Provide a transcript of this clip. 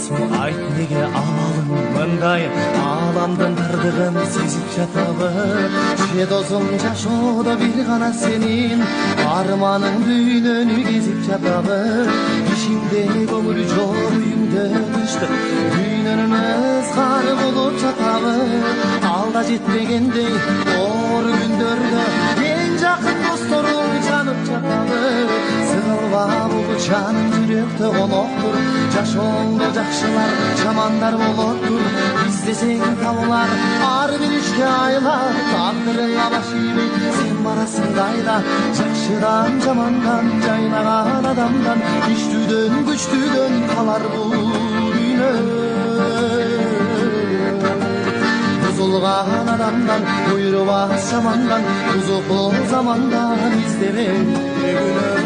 боласың, айт неге амалың мындай, аламдын тырдыгын сезип жатабы. Же досум жашоодо бир гана сенин арманың дүйнөнү кезип жатабы. Ишиңде көңүл жок, үйүңдө тынчтык, дүйнөнүн ызгары болуп жатабы. Алда жетпегендей оор күндөрдө эң жакын досторуң жанып жатабы. Сыгылба бул жаным жүрөктө коноктур, жашооңдо жакшылар жамандар болоптур. Издесең табылар ар бир ишке айлар, тагдырыңа баш ийбей сен барасың кайда. Жакшыдан жамандан жайнаган адамдан, күчтүүдөн күчтүүдөн калар бул дүйнө. Бузулган адамдан, буйрубас жамандан, бузукул замандан издебе күнөө.